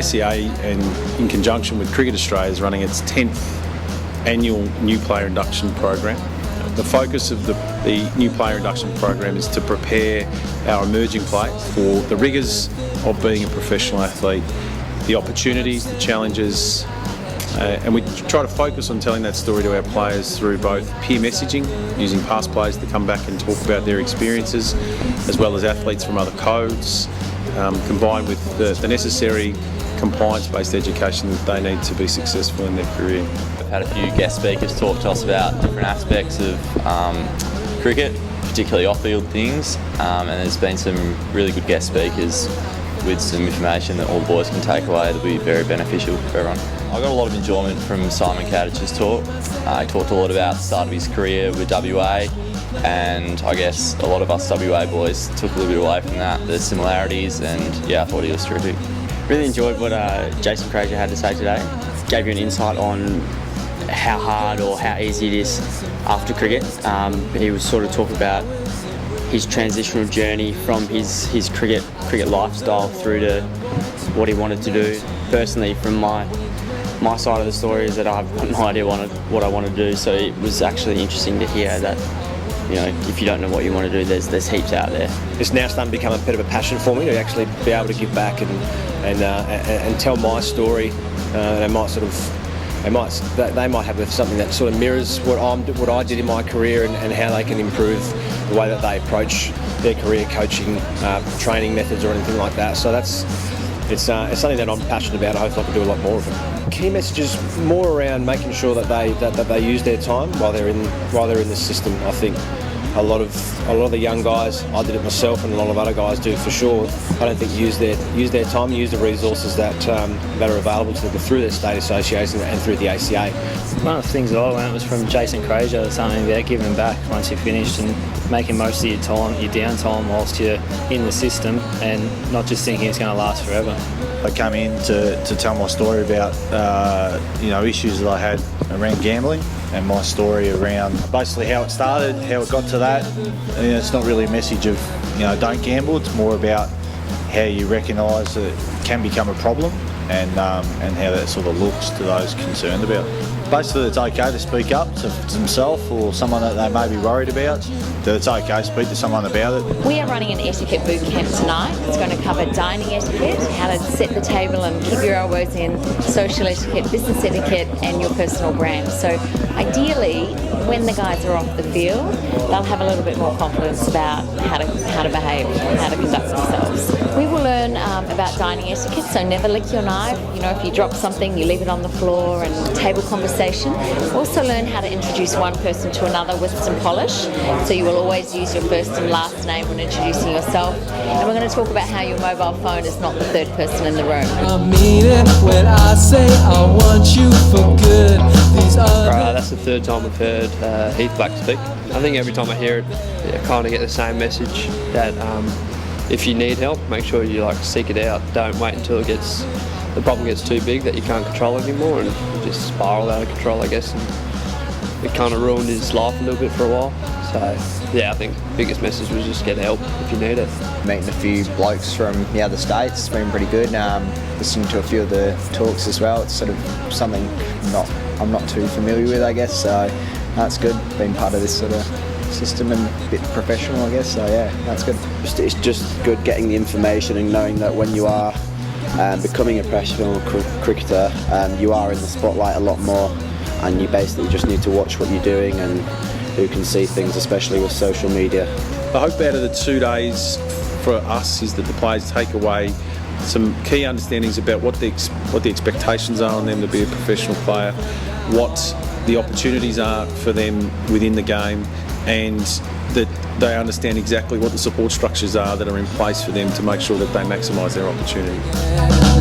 ACA, and in conjunction with Cricket Australia, is running its 10th annual new player induction program. The focus of the new player induction program is to prepare our emerging players for the rigours of being a professional athlete, the opportunities, the challenges, and we try to focus on telling that story to our players through both peer messaging, using past players to come back and talk about their experiences, as well as athletes from other codes, combined with the necessary compliance-based education that they need to be successful in their career. We've had a few guest speakers talk to us about different aspects of cricket, particularly off-field things, and there's been some really good guest speakers with some information that all the boys can take away that'll be very beneficial for everyone. I got a lot of enjoyment from Simon Kadich's talk. He talked a lot about the start of his career with WA, and I guess a lot of us WA boys took a little bit away from that, the similarities, and yeah, I thought he was terrific. Really enjoyed what Jason Frazier had to say today. Gave you an insight on how hard or how easy it is after cricket. He was sort of talking about his transitional journey from his cricket lifestyle through to what he wanted to do. Personally, from my side of the story is that I've got no idea what I want to do, so it was actually interesting to hear that, you know, if you don't know what you want to do, there's heaps out there. It's now starting to become a bit of a passion for me to actually be able to give back and tell my story. They might have something that sort of mirrors what I did in my career and how they can improve the way that they approach their career, coaching, training methods or anything like that. So it's something that I'm passionate about. I hope I can do a lot more of it. Key messages more around making sure that they use their time while they're in the system. I think a lot of the young guys, I did it myself, and a lot of other guys do for sure. I don't think use their time, use the resources that are available to them through their state association and through the ACA. One of the things that I learned was from Jason Frazier, something about giving back once you're finished and making most of your time, your downtime whilst you're in the system, and not just thinking it's going to last forever. I came in to tell my story about issues that I had around gambling, and my story around basically how it started, how it got to that. And it's not really a message of don't gamble. It's more about how you recognise that it can become a problem and how that sort of looks to those concerned about it. Basically, it's okay to speak up to themselves or someone that they may be worried about, that it's okay to speak to someone about it. We are running an etiquette boot camp tonight. It's going to cover dining etiquette, how to set the table and keep your elbows in, social etiquette, business etiquette, and your personal brand. So ideally, when the guys are off the field, they'll have a little bit more confidence about how to behave, how to conduct themselves. We will learn about dining etiquette, so never lick your knife. If you drop something, you leave it on the floor, and table conversation. Also learn how to introduce one person to another with some polish. So you will always use your first and last name when introducing yourself. And we're going to talk about how your mobile phone is not the third person in the room. I mean it when I say I want you for good. That's the third time I've heard Heath Black speak. I think every time I hear it, I kind of get the same message that if you need help, make sure you seek it out. Don't wait until the problem gets too big that you can't control it anymore, and you just spiral out of control, I guess. And it kind of ruined his life a little bit for a while. So yeah, I think the biggest message was just get help if you need it. Meeting a few blokes from the other states, it's been pretty good. Listening to a few of the talks as well, it's sort of something I'm not too familiar with, I guess. So that's good, being part of this sort of system and a bit professional, I guess. So yeah, that's good. It's just good getting the information and knowing that when you are becoming a professional cricketer, you are in the spotlight a lot more, and you basically just need to watch what you're doing and who can see things, especially with social media. The hope out of the 2 days for us is that the players take away some key understandings about what the expectations are on them to be a professional player, what the opportunities are for them within the game, and that they understand exactly what the support structures are that are in place for them to make sure that they maximise their opportunity.